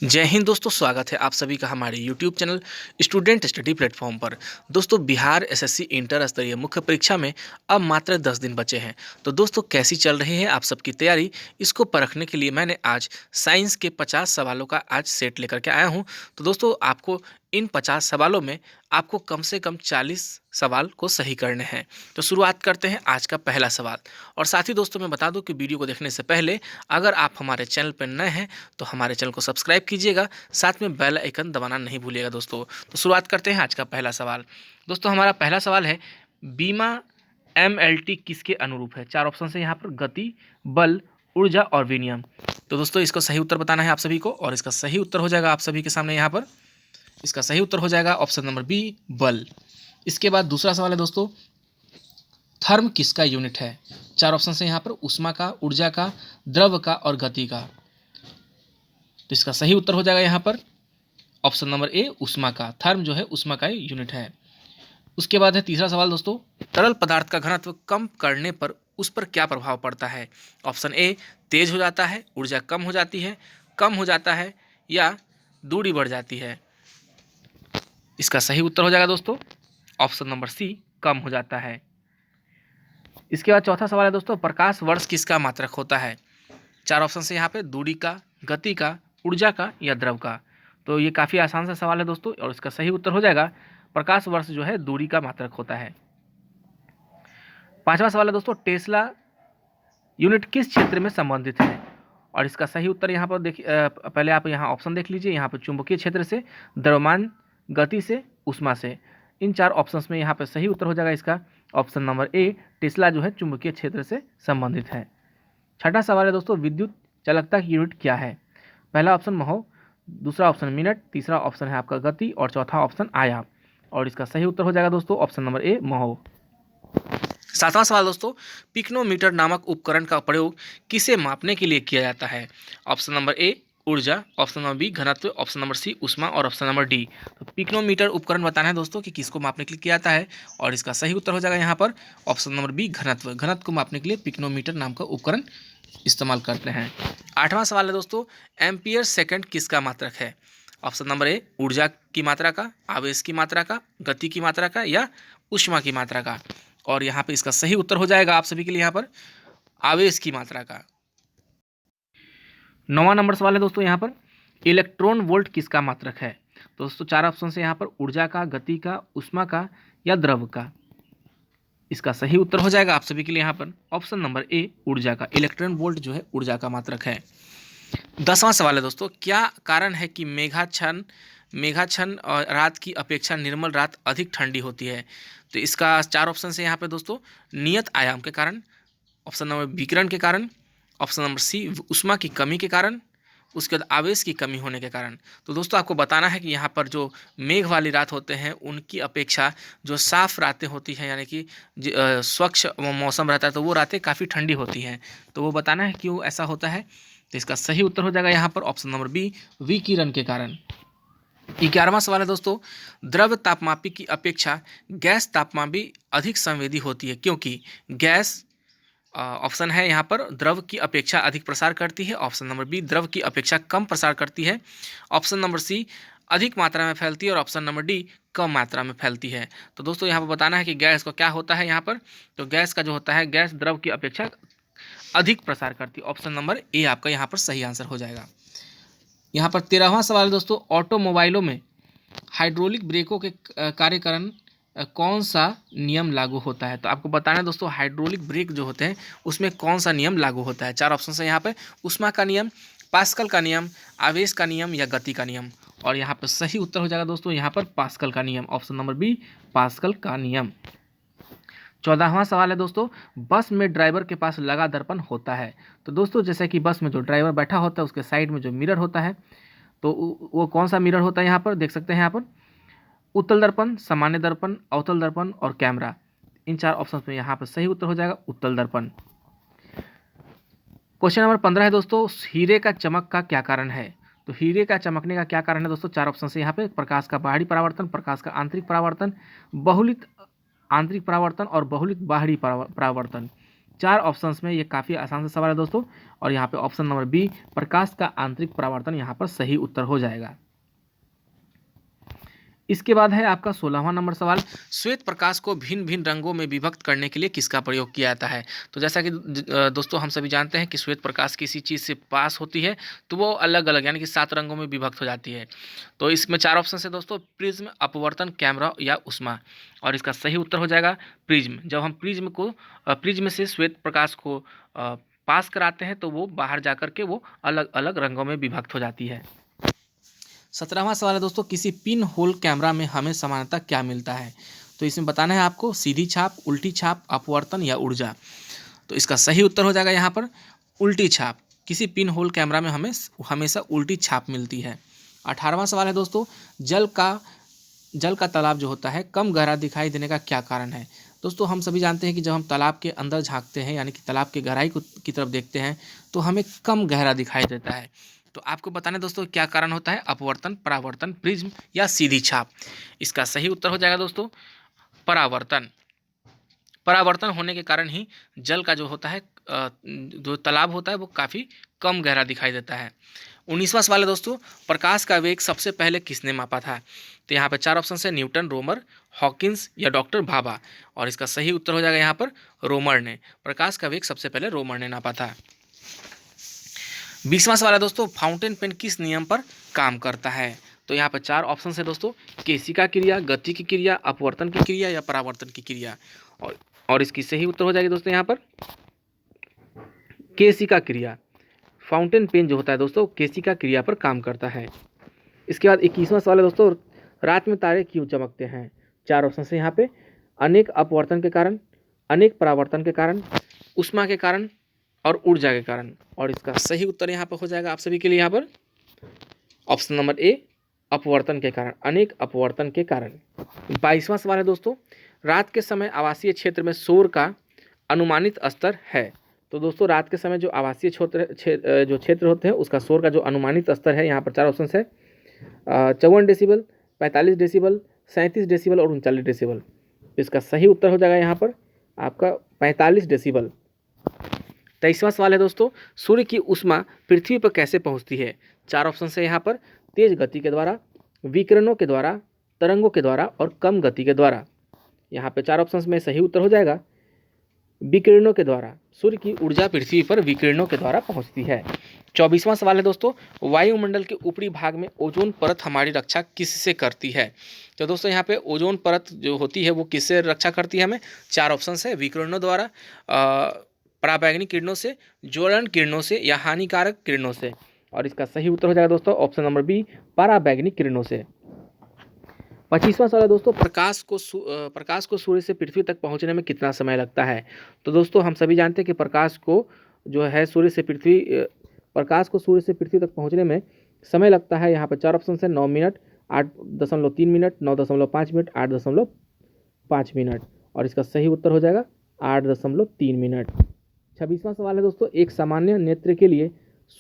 जय हिंद दोस्तों, स्वागत है आप सभी का हमारे YouTube channel student study platform पर। दोस्तों, बिहार एसएससी इंटर स्तरीय मुख्य परीक्षा में अब मात्र 10 दिन बचे हैं। तो दोस्तों, कैसी चल रही है आप सबकी तैयारी, इसको परखने के लिए मैंने आज साइंस के 50 सवालों का आज सेट लेकर के आया हूं। तो दोस्तों, आपको इन 50 सवालों में आपको कम से कम 40 सवाल को सही करने हैं। तो शुरुआत करते हैं आज का पहला सवाल। और साथ ही दोस्तों, मैं बता दूं कि वीडियो को देखने से पहले अगर आप हमारे चैनल पर नए हैं तो हमारे चैनल को सब्सक्राइब कीजिएगा, साथ में बेल आइकन दबाना नहीं भूलिएगा दोस्तों। तो शुरुआत करते हैं आज का पहला सवाल। दोस्तों, हमारा पहला सवाल है, बीमा एमएलटी किसके अनुरूप है? चार ऑप्शन है यहाँ पर, गति, बल, ऊर्जा और विनियम। तो दोस्तों, इसको सही उत्तर बताना है आप सभी को, और इसका सही उत्तर हो जाएगा आप सभी के सामने यहाँ पर। इसका सही उत्तर हो जाएगा ऑप्शन नंबर बी, बल। इसके बाद दूसरा सवाल है दोस्तों, थर्म किसका यूनिट है? चार ऑप्शन है यहाँ पर, ऊष्मा का, ऊर्जा का, द्रव का और गति का। तो इसका सही उत्तर हो जाएगा यहाँ पर ऑप्शन नंबर ए, ऊष्मा का। थर्म जो है ऊष्मा का यूनिट है। उसके बाद है तीसरा सवाल दोस्तों, तरल पदार्थ का घनत्व कम करने पर उस पर क्या प्रभाव पड़ता है? ऑप्शन ए, तेज हो जाता है, ऊर्जा कम हो जाती है, कम हो जाता है या दूरी बढ़ जाती है। इसका सही उत्तर हो जाएगा दोस्तों ऑप्शन नंबर सी, कम हो जाता है। इसके बाद चौथा सवाल है दोस्तों, प्रकाश वर्ष किसका मात्रक होता है? चार ऑप्शन से यहाँ पे, दूरी का, गति का, ऊर्जा का या द्रव का। तो ये काफ़ी आसान सा सवाल है दोस्तों, और इसका सही उत्तर हो जाएगा प्रकाश वर्ष जो है दूरी का मात्रक होता है। पांचवा सवाल है दोस्तों, टेस्ला यूनिट किस क्षेत्र में संबंधित है? और इसका सही उत्तर यहाँ पर देखिए, पहले आप यहाँ ऑप्शन देख लीजिए। यहाँ पर चुंबकीय क्षेत्र से, द्रव्यमान गति से, ऊष्मा से। इन चार ऑप्शंस में यहाँ पर सही उत्तर हो जाएगा इसका ऑप्शन नंबर ए, टेस्ला जो है चुंबकीय क्षेत्र से संबंधित है। छठा सवाल है दोस्तों, विद्युत चालकता की यूनिट क्या है? पहला ऑप्शन महो, दूसरा ऑप्शन मिनट, तीसरा ऑप्शन है आपका गति और चौथा ऑप्शन आयाम। और इसका सही उत्तर हो जाएगा दोस्तों ऑप्शन नंबर ए, महो। सातवां सवाल दोस्तों, पिक्नोमीटर नामक उपकरण का प्रयोग किसे मापने के लिए किया जाता है? ऑप्शन नंबर ए, ऊर्जा, ऑप्शन नंबर बी, घनत्व, ऑप्शन नंबर सी, ऊष्मा और ऑप्शन नंबर डी। तो पिक्नोमीटर उपकरण बताना है दोस्तों कि किसको मापने के लिए किया जाता है, और इसका सही उत्तर हो जाएगा यहाँ पर ऑप्शन नंबर बी, घनत्व। घनत्व को मापने के लिए पिक्नोमीटर नाम का उपकरण इस्तेमाल करते हैं। आठवां सवाल है दोस्तों, एम्पियर सेकंड किसका मात्रक है? ऑप्शन नंबर ए, ऊर्जा की मात्रा का, आवेश की मात्रा का, गति की मात्रा का या ऊष्मा की मात्रा का। और यहाँ पे इसका सही उत्तर हो जाएगा आप सभी के लिए यहाँ पर आवेश की मात्रा का। नौवां नंबर सवाल है दोस्तों यहाँ पर, इलेक्ट्रॉन वोल्ट किसका मात्रक है? तो दोस्तों, चार ऑप्शन से यहाँ पर, ऊर्जा का, गति का, ऊष्मा का या द्रव का। इसका सही उत्तर हो जाएगा आप सभी के लिए यहाँ पर ऑप्शन नंबर ए, ऊर्जा का। इलेक्ट्रॉन वोल्ट जो है ऊर्जा का मात्रक है। 10वां सवाल है दोस्तों, क्या कारण है कि मेघाच्छन्न और रात की अपेक्षा निर्मल रात अधिक ठंडी होती है? तो इसका चार ऑप्शन है यहाँ पे दोस्तों, नियत आयाम के कारण, ऑप्शन नंबर विकिरण के कारण, ऑप्शन नंबर सी, ऊष्मा की कमी के कारण, उसके बाद आवेश की कमी होने के कारण। तो दोस्तों, आपको बताना है कि यहाँ पर जो मेघ वाली रात होते हैं उनकी अपेक्षा जो साफ रातें होती हैं, यानी कि स्वच्छ मौसम रहता है, तो वो रातें काफ़ी ठंडी होती हैं। तो वो बताना है क्यों ऐसा होता है। तो इसका सही उत्तर हो जाएगा यहाँ पर ऑप्शन नंबर बी, विकिरण के कारण। 11वां सवाल है दोस्तों, द्रव तापमापी की अपेक्षा गैस तापमापी अधिक संवेदी होती है क्योंकि गैस, ऑप्शन है यहाँ पर, द्रव की अपेक्षा अधिक प्रसार करती है, ऑप्शन नंबर बी, द्रव की अपेक्षा कम प्रसार करती है, ऑप्शन नंबर सी, अधिक मात्रा में फैलती है और ऑप्शन नंबर डी, कम मात्रा में फैलती है। तो दोस्तों, यहाँ पर बताना है कि गैस को क्या होता है यहाँ पर। तो गैस का जो होता है, गैस द्रव की अपेक्षा अधिक प्रसार करती है। ऑप्शन नंबर ए आपका यहाँ पर सही आंसर हो जाएगा। यहाँ पर 13वां सवाल दोस्तों, ऑटोमोबाइलों में हाइड्रोलिक ब्रेकों के कार्यकरण कौन सा नियम लागू होता है? तो आपको बताना है दोस्तों, हाइड्रोलिक ब्रेक जो होते हैं उसमें कौन सा नियम लागू होता है। चार ऑप्शन है यहाँ पे, ऊष्मा का नियम, पास्कल का नियम, आवेश का नियम या गति का नियम। और यहाँ पर सही उत्तर हो जाएगा दोस्तों यहाँ पर पास्कल का नियम, ऑप्शन नंबर बी, पास्कल का नियम। 14वां सवाल है दोस्तों, बस में ड्राइवर के पास लगा दर्पण होता है। तो दोस्तों, जैसे कि बस में जो ड्राइवर बैठा होता है उसके साइड में जो मिरर होता है, तो वो कौन सा मिरर होता है यहाँ पर देख सकते हैं। यहाँ पर उत्तल दर्पण, सामान्य दर्पण, अवतल दर्पण और कैमरा। इन चार ऑप्शन में यहाँ पर सही उत्तर हो जाएगा उत्तल दर्पण। क्वेश्चन नंबर 15 है दोस्तों, हीरे का चमक का क्या कारण है? तो हीरे का चमकने का क्या कारण है दोस्तों? चार ऑप्शन है यहाँ पे, प्रकाश का बाहरी परावर्तन, प्रकाश का आंतरिक परावर्तन, बहुलित आंतरिक परावर्तन और बहुलित बाहरी परावर्तन। 4 ऑप्शंस में ये काफ़ी आसान सा सवाल है दोस्तों, और यहाँ पे ऑप्शन नंबर बी प्रकाश का आंतरिक परावर्तन यहाँ पर सही उत्तर हो जाएगा। इसके बाद है आपका 16वां नंबर सवाल, श्वेत प्रकाश को भिन्न भिन्न रंगों में विभक्त करने के लिए किसका प्रयोग किया जाता है। तो जैसा कि दोस्तों हम सभी जानते हैं कि श्वेत प्रकाश किसी चीज़ से पास होती है तो वो अलग अलग यानी कि 7 रंगों में विभक्त हो जाती है। तो इसमें 4 ऑप्शन है दोस्तों, प्रिज्म, अपवर्तन, कैमरा या उष्मा, और इसका सही उत्तर हो जाएगा प्रिज्म। जब हम प्रिज्म से श्वेत प्रकाश को पास कराते हैं तो वो बाहर जा कर के वो अलग अलग रंगों में विभक्त हो जाती है। 17वां सवाल है दोस्तों, किसी पिन होल कैमरा में हमें सामान्यतः क्या मिलता है। तो इसमें बताना है आपको सीधी छाप, उल्टी छाप, अपवर्तन या ऊर्जा। तो इसका सही उत्तर हो जाएगा यहाँ पर उल्टी छाप। किसी पिन होल कैमरा में हमें हमेशा उल्टी छाप मिलती है। 18वां सवाल है दोस्तों, जल का तालाब जो होता है कम गहरा दिखाई देने का क्या कारण है। दोस्तों हम सभी जानते हैं कि जब हम तालाब के अंदर झांकते हैं यानी कि तालाब की गहराई की तरफ देखते हैं तो हमें कम गहरा दिखाई देता है। तो आपको बताना है दोस्तों क्या कारण होता है, अपवर्तन, परावर्तन, प्रिज्म या सीधी छाप। इसका सही उत्तर हो जाएगा दोस्तों परावर्तन। परावर्तन होने के कारण ही जल का जो होता है जो तालाब होता है वो काफ़ी कम गहरा दिखाई देता है। 19वां सवाल है दोस्तों, प्रकाश का वेग सबसे पहले किसने मापा था। तो यहाँ पे 4 ऑप्शन है, न्यूटन, रोमर, हॉकिंस या डॉक्टर भाभा, और इसका सही उत्तर हो जाएगा यहाँ पर रोमर ने। प्रकाश का वेग सबसे पहले रोमर ने नापा था। 20वां सवाल है दोस्तों, फाउंटेन पेन किस नियम पर काम करता है। तो यहाँ पर 4 ऑप्शन है दोस्तों, केशिका क्रिया, गति की क्रिया, अपवर्तन की क्रिया या परावर्तन की क्रिया, और इसकी सही उत्तर हो जाएगी दोस्तों यहाँ पर केशिका क्रिया। फाउंटेन पेन जो होता है दोस्तों केशिका क्रिया पर काम करता है। इसके बाद 21वां सवाल है दोस्तों, रात में तारे क्यों चमकते हैं। 4 ऑप्शन है यहाँ पे, अनेक अपवर्तन के कारण, अनेक परावर्तन के कारण, ऊष्मा के कारण और ऊर्जा के कारण, और इसका सही उत्तर यहाँ पर हो जाएगा आप सभी के लिए यहाँ पर ऑप्शन नंबर ए अपवर्तन के कारण, अनेक अपवर्तन के कारण। 22वां सवाल है दोस्तों, रात के समय आवासीय क्षेत्र में शोर का अनुमानित स्तर है। तो दोस्तों रात के समय जो आवासीय क्षेत्र होते हैं उसका शोर का जो अनुमानित स्तर है यहाँ पर 4 ऑप्शन है, 54 डेसिबल, 45 डेसिबल, 37 डेसिबल और 39 डेसिबल। इसका सही उत्तर हो जाएगा यहाँ पर आपका 45 डेसिबल। 23वां सवाल है दोस्तों, सूर्य की ऊष्मा पृथ्वी पर कैसे पहुँचती है। 4 ऑप्शन है यहाँ पर, तेज गति के द्वारा, विकिरणों के द्वारा, तरंगों के द्वारा और कम गति के द्वारा। यहाँ पे 4 ऑप्शन में सही उत्तर हो जाएगा विकिरणों के द्वारा। सूर्य की ऊर्जा पृथ्वी पर विकिरणों के द्वारा पहुंचती है। 24वां सवाल है दोस्तों, वायुमंडल के ऊपरी भाग में ओजोन परत हमारी रक्षा किससे करती है। तो दोस्तों यहाँ पे ओजोन परत जो होती है वो किससे रक्षा करती है हमें। 4 ऑप्शन है, विकिरणों द्वारा, पराबैंगनी किरणों से, ज्वलन किरणों से या हानिकारक किरणों से, और इसका सही उत्तर हो जाएगा दोस्तों ऑप्शन नंबर बी पराबैंगनी किरणों से। 25वां सवाल है दोस्तों, प्रकाश को सूर्य से पृथ्वी तक पहुंचने में कितना समय लगता है। तो दोस्तों हम सभी जानते हैं कि प्रकाश को सूर्य से पृथ्वी तक पहुंचने में समय लगता है। यहाँ पर 4 ऑप्शन है, 9 मिनट, 8.3 मिनट, 9.5 मिनट, 8.5 मिनट, और इसका सही उत्तर हो जाएगा 8.3 मिनट। 26वां सवाल है दोस्तों, एक सामान्य नेत्र के लिए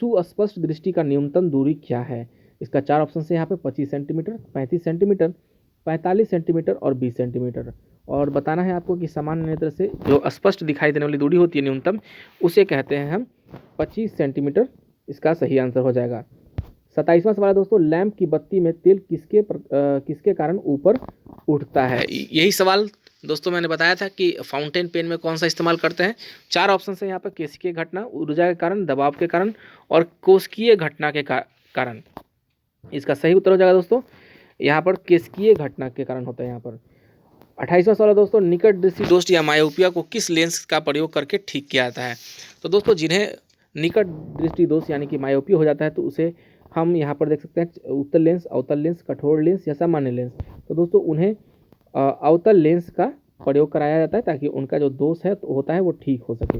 सुस्पष्ट दृष्टि का न्यूनतम दूरी क्या है। इसका 4 ऑप्शन है यहाँ पे, 25 सेंटीमीटर, 35 सेंटीमीटर, 45 सेंटीमीटर और 20 सेंटीमीटर, और बताना है आपको कि सामान्य नेत्र से जो स्पष्ट दिखाई देने वाली दूरी होती है न्यूनतम, उसे कहते हैं हम 25 सेंटीमीटर। इसका सही आंसर हो जाएगा। 27वां सवाल है दोस्तों, लैंप की बत्ती में तेल किसके कारण ऊपर उठता है। यही सवाल दोस्तों मैंने बताया था कि फाउंटेन पेन में कौन सा इस्तेमाल करते हैं। 4 ऑप्शन है यहाँ पर, केशिकीय घटना, ऊर्जा के कारण, दबाव के कारण और कोशिकीय घटना के कारण। इसका सही उत्तर हो जाएगा दोस्तों यहाँ पर केशिकीय घटना के कारण होता है यहाँ पर। 28वां सवाल है दोस्तों, निकट दृष्टि दोष या मायोपिया को किस लेंस का प्रयोग करके ठीक किया जाता है। तो दोस्तों जिन्हें निकट दृष्टि दोष यानी कि मायोपिया हो जाता है तो उसे हम यहाँ पर देख सकते हैं उत्तल लेंस, अवतल लेंस, कठोर लेंस या सामान्य लेंस। तो दोस्तों उन्हें अवतल लेंस का प्रयोग कराया जाता है ताकि उनका जो दोष है तो होता है वो ठीक हो सके।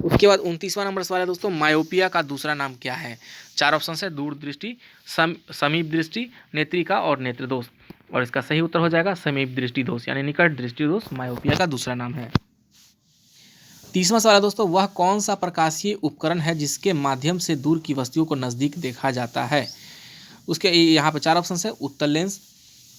उसके बाद 29वां नंबर सवाल है दोस्तों, मायोपिया का दूसरा नाम क्या है। 4 ऑप्शन है, दूरदृष्टि, समीप दृष्टि, नेत्रिका और नेत्र दोष, और इसका सही उत्तर हो जाएगा समीप दृष्टि दोष यानी निकट दृष्टि दोष मायोपिया का दूसरा नाम है। 30वां सवाल है दोस्तों, वह कौन सा प्रकाशीय उपकरण है जिसके माध्यम से दूर की वस्तुओं को नज़दीक देखा जाता है। उसके यहाँ पर 4 ऑप्शन है, उत्तल लेंस,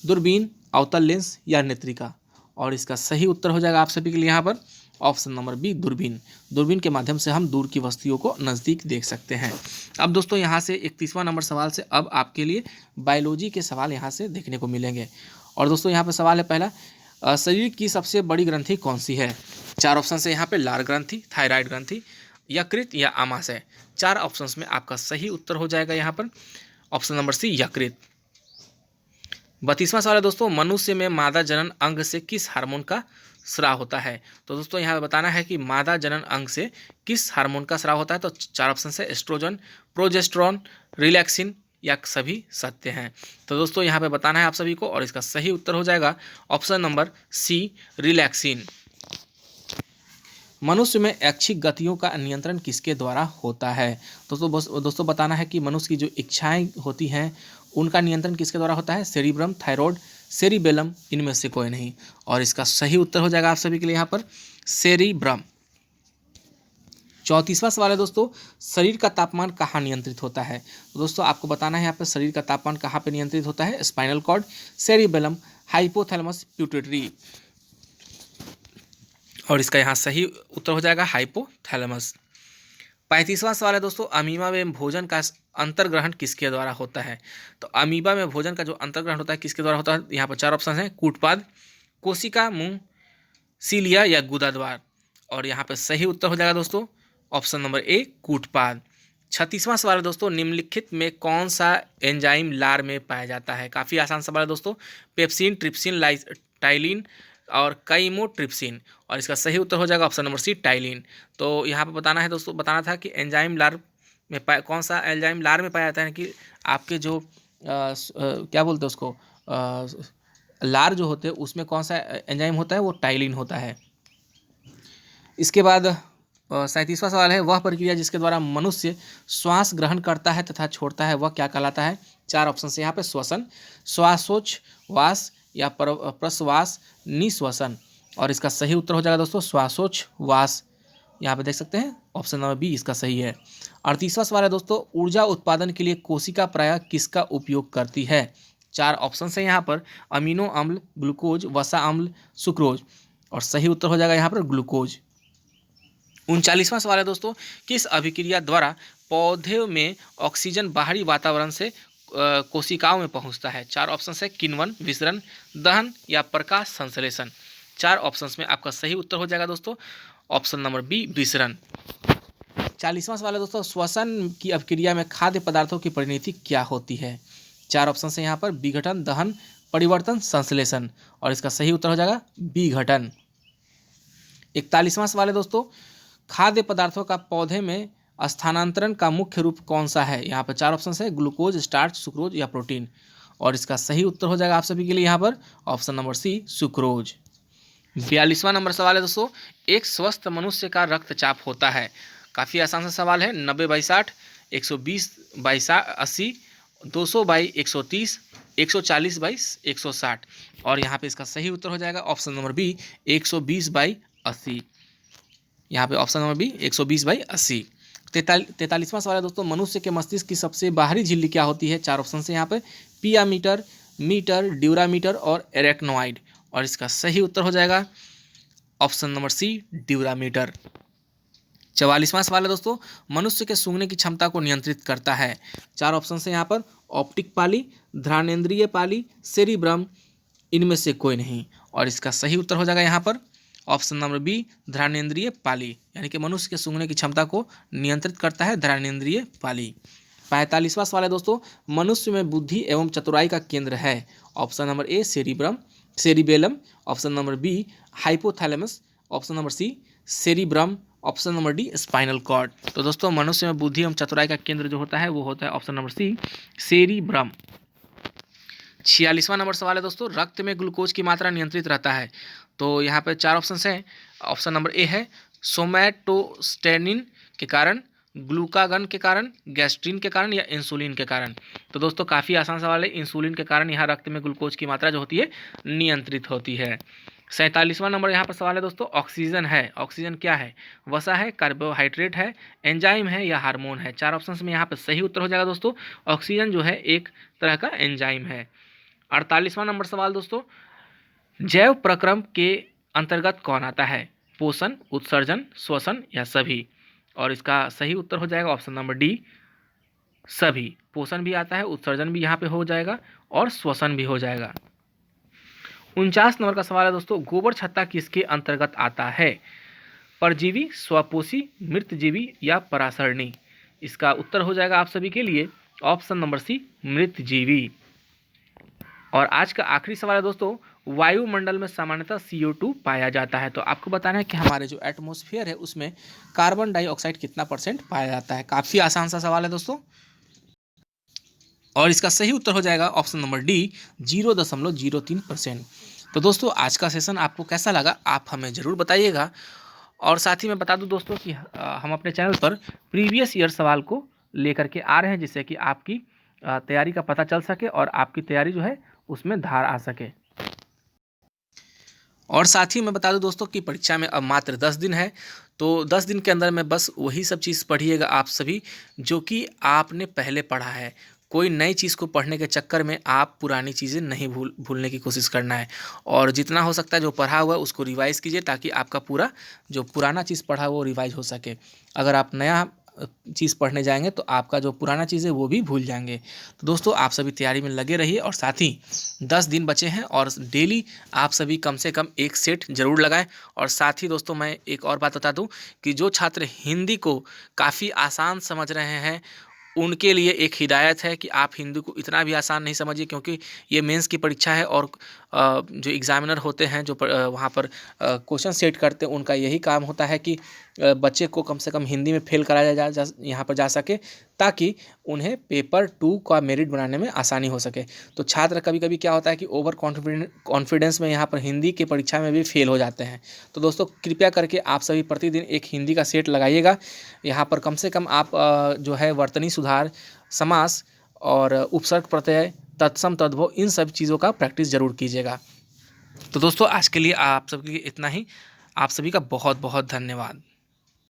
दूरबीन, अवतल लेंस या नेत्रिका, और इसका सही उत्तर हो जाएगा आप सभी के लिए यहाँ पर ऑप्शन नंबर बी दूरबीन। दूरबीन के माध्यम से हम दूर की वस्तुओं को नज़दीक देख सकते हैं। अब दोस्तों यहाँ से 31वां नंबर सवाल से अब आपके लिए बायोलॉजी के सवाल यहाँ से देखने को मिलेंगे। और दोस्तों यहाँ पर सवाल है पहला, शरीर की सबसे बड़ी ग्रंथि कौन सी है? 4 ऑप्शन है यहाँ पे, लार ग्रंथि, थायराइड ग्रंथि, यकृत या आमाशय। 4 ऑप्शंस में आपका सही उत्तर हो जाएगा यहाँ पर ऑप्शन नंबर सी यकृत। 32वां सवाल है दोस्तों, मनुष्य में मादा जनन अंग से किस हार्मोन का स्राव होता है? तो दोस्तों यहाँ बताना है कि मादा जनन अंग से किस हार्मोन का स्राव होता है। तो 4 ऑप्शन है, एस्ट्रोजन, प्रोजेस्टेरोन, रिलैक्सिन या सभी सत्य हैं। तो दोस्तों यहाँ पे बताना है आप सभी को, और इसका सही उत्तर हो जाएगा ऑप्शन नंबर सी रिलैक्सिन। मनुष्य में ऐच्छिक गतियों का नियंत्रण किसके द्वारा होता है? दोस्तों बताना है कि मनुष्य की जो इच्छाएं होती हैं उनका नियंत्रण किसके द्वारा होता है? सेरिब्रम, थायराइड, सेरिबेलम, इनमें से कोई नहीं। और इसका सही उत्तर हो जाएगा आप सभी के लिए यहाँ पर सेरिब्रम। 34वां सवाल है दोस्तों, शरीर का तापमान कहाँ नियंत्रित होता है? तो दोस्तों आपको बताना है यहाँ पर शरीर का तापमान कहाँ पे नियंत्रित होता है? Spinal cord, cerebellum, hypothalamus, pituitary. और इसका यहाँ सही उत्तर हो जाएगा हाइपोथैलेमस। 35वां सवाल है दोस्तों, अमीबा में भोजन का अंतर्ग्रहण किसके द्वारा होता है? तो अमीबा में भोजन का जो अंतर्ग्रहण होता है किसके द्वारा होता है? यहाँ पर 4 ऑप्शन हैं, कूटपाद, कोशिका, मुंह, सीलिया या गुदाद्वार। और यहाँ पे सही उत्तर हो जाएगा दोस्तों ऑप्शन नंबर ए कूटपाद। 36वां सवाल है दोस्तों, निम्नलिखित में कौन सा एंजाइम लार में पाया जाता है? काफ़ी आसान सवाल है दोस्तों, पेप्सिन, ट्रिप्सिन, टाइलिन और काइमोट्रिप्सिन। और इसका सही उत्तर हो जाएगा ऑप्शन नंबर सी टाइलिन। तो यहाँ पर बताना है दोस्तों, बताना था कि एंजाइम लार में कौन सा एंजाइम लार में पाया जाता है कि आपके जो क्या बोलते हैं उसको, लार जो होते हैं उसमें कौन सा एंजाइम होता है? वो टाइलिन होता है। इसके बाद 37वां सवाल है, वह प्रक्रिया जिसके द्वारा मनुष्य श्वास ग्रहण करता है तथा छोड़ता है वह क्या कहलाता है? 4 ऑप्शन से यहाँ पे, श्वसन, श्वासोच्छवास या प्रश्वास निश्वसन। और इसका सही उत्तर हो जाएगा दोस्तों श्वासोच्छवास। यहाँ पे देख सकते हैं ऑप्शन नंबर बी इसका सही है। 38वां सवाल है दोस्तों, ऊर्जा उत्पादन के लिए कोशिका प्रायः किसका उपयोग करती है? 4 ऑप्शन है यहाँ पर, अमीनो अम्ल, ग्लूकोज, वसा अम्ल, सुक्रोज। और सही उत्तर हो जाएगा यहाँ पर ग्लूकोज। 39वां सवाल है दोस्तों, किस अभिक्रिया द्वारा पौधे में ऑक्सीजन बाहरी वातावरण से कोशिकाओं में पहुंचता है? 4 ऑप्शन है, किण्वन, विसरण, दहन या प्रकाश संश्लेषण। 4 ऑप्शन में आपका सही उत्तर हो जाएगा दोस्तों ऑप्शन नंबर बी विसरण। 40वां सवाल है दोस्तों, श्वसन की अभिक्रिया में खाद्य पदार्थों की परिणति क्या होती है? 4 ऑप्शन है यहाँ पर, विघटन, दहन, परिवर्तन, संश्लेषण। और इसका सही उत्तर हो जाएगा विघटन। 41वां सवाल है दोस्तों, खाद्य पदार्थों का पौधे में स्थानांतरण का मुख्य रूप कौन सा है? यहाँ पर 4 ऑप्शन है, ग्लूकोज, स्टार्च, सुक्रोज या प्रोटीन। और इसका सही उत्तर हो जाएगा आप सभी के लिए यहाँ पर ऑप्शन नंबर सी सुक्रोज। 42वां नंबर सवाल है दोस्तों, एक स्वस्थ मनुष्य का रक्तचाप होता है? काफ़ी आसान सा सवाल है, 90/60, 120/80, 200/130, 140/160। और यहाँ पे इसका सही उत्तर हो जाएगा ऑप्शन नंबर बी 120/80। यहाँ पे ऑप्शन नंबर बी 120/80। 43वां सवाल है दोस्तों, मनुष्य के मस्तिष्क की सबसे बाहरी झिल्ली क्या होती है? 4 ऑप्शन है यहाँ पे, पियामीटर, मीटर, ड्यूरामीटर और एरेक्नोइड। और इसका सही उत्तर हो जाएगा ऑप्शन नंबर सी ड्यूरामीटर। 44वां सवाल है दोस्तों, मनुष्य के सूंघने की क्षमता को नियंत्रित करता है? 4 ऑप्शन है यहाँ पर, ऑप्टिक पाली, घ्राणेंद्रिय पाली, सेरिब्रम, इनमें से कोई नहीं। और इसका सही उत्तर हो जाएगा यहाँ पर ऑप्शन नंबर बी घ्राणेंद्रिय पाली, यानी कि मनुष्य के सूंघने की क्षमता को नियंत्रित करता है घ्राणेंद्रिय पाली। 45वां सवाल है दोस्तों, मनुष्य में बुद्धि एवं चतुराई का केंद्र है? Option number A cerebellum, option number B hypothalamus, option number C cerebrum, option number D spinal cord. तो दोस्तों मनुष्य में बुद्धि एवं चतुराई का केंद्र जो होता है वो होता है ऑप्शन नंबर सी सेरिब्रम। 46वां नंबर सवाल है दोस्तों, रक्त में ग्लूकोज की मात्रा नियंत्रित रहता है? तो यहाँ पे 4 ऑप्शन हैं, ऑप्शन नंबर ए है, सोमैटोस्टेनिन के कारण, ग्लूकागन के कारण, गैस्ट्रिन के कारण या इंसुलिन के कारण। तो दोस्तों काफ़ी आसान सवाल है, इंसुलिन के कारण यहाँ रक्त में ग्लूकोज की मात्रा जो होती है नियंत्रित होती है। 47वां नंबर यहाँ पर सवाल है दोस्तों, ऑक्सीजन है, ऑक्सीजन क्या है? वसा है, कार्बोहाइड्रेट है, एंजाइम है या हार्मोन है? 4 ऑप्शन में यहाँ पर सही उत्तर हो जाएगा दोस्तों ऑक्सीजन जो है एक तरह का एंजाइम है। 48वां नंबर सवाल दोस्तों, जैव प्रक्रम के अंतर्गत कौन आता है? पोषण, उत्सर्जन, श्वसन या सभी। और इसका सही उत्तर हो जाएगा ऑप्शन नंबर डी, सभी। पोषण भी आता है, उत्सर्जन भी यहाँ पे हो जाएगा और श्वसन भी हो जाएगा। 49 नंबर का सवाल है दोस्तों, गोबर छत्ता किसके अंतर्गत आता है? परजीवी, स्वपोषी, मृतजीवी या परासरणी? इसका उत्तर हो जाएगा आप सभी के लिए ऑप्शन नंबर सी, मृतजीवी। और आज का आखिरी सवाल है दोस्तों, वायुमंडल में सामान्यतः CO2 पाया जाता है। तो आपको बताना है कि हमारे जो एटमॉस्फेयर है उसमें कार्बन डाइऑक्साइड कितना % पाया जाता है। काफ़ी आसान सा सवाल है दोस्तों। और इसका सही उत्तर हो जाएगा ऑप्शन नंबर डी, 0.03%। तो दोस्तों आज का सेशन आपको कैसा लगा आप हमें ज़रूर बताइएगा। और साथ ही मैं बता दूं दोस्तों कि हम अपने चैनल पर प्रीवियस ईयर सवाल को लेकर के आ रहे हैं, जिससे कि आपकी तैयारी का पता चल सके और आपकी तैयारी जो है उसमें धार आ सके। और साथ ही मैं बता दूं दोस्तों कि परीक्षा में अब मात्र 10 दिन है, तो 10 दिन के अंदर में बस वही सब चीज़ पढ़िएगा आप सभी जो कि आपने पहले पढ़ा है। कोई नई चीज़ को पढ़ने के चक्कर में आप पुरानी चीज़ें नहीं भूलने की कोशिश करना है। और जितना हो सकता है जो पढ़ा हुआ है उसको रिवाइज़ कीजिए, ताकि आपका पूरा जो पुराना चीज़ पढ़ा है वो रिवाइज हो सके। अगर आप नया चीज़ पढ़ने जाएंगे तो आपका जो पुराना चीज़ है वो भी भूल जाएंगे। तो दोस्तों आप सभी तैयारी में लगे रहिए। और साथ ही 10 दिन बचे हैं और डेली आप सभी कम से कम एक सेट ज़रूर लगाएं। और साथ ही दोस्तों मैं एक और बात बता दूं कि जो छात्र हिंदी को काफ़ी आसान समझ रहे हैं उनके लिए एक हिदायत है कि आप हिंदी को इतना भी आसान नहीं समझिए, क्योंकि ये मेंस की परीक्षा है और जो एग्ज़ामिनर होते हैं जो वहाँ पर क्वेश्चन सेट करते हैं उनका यही काम होता है कि बच्चे को कम से कम हिंदी में फेल कराया यहाँ पर जा सके, ताकि उन्हें पेपर 2 का मेरिट बनाने में आसानी हो सके। तो छात्र कभी कभी क्या होता है कि ओवर कॉन्फिडेंस में यहाँ पर हिंदी की परीक्षा में भी फेल हो जाते हैं। तो दोस्तों कृपया करके आप सभी प्रतिदिन एक हिंदी का सेट लगाइएगा। यहाँ पर कम से कम आप जो है वर्तनी सुधार, समास और उपसर्ग प्रत्यय, तत्सम तद्भव, इन सब चीज़ों का प्रैक्टिस जरूर कीजिएगा। तो दोस्तों आज के लिए आप सभी के लिए इतना ही। आप सभी का बहुत बहुत धन्यवाद।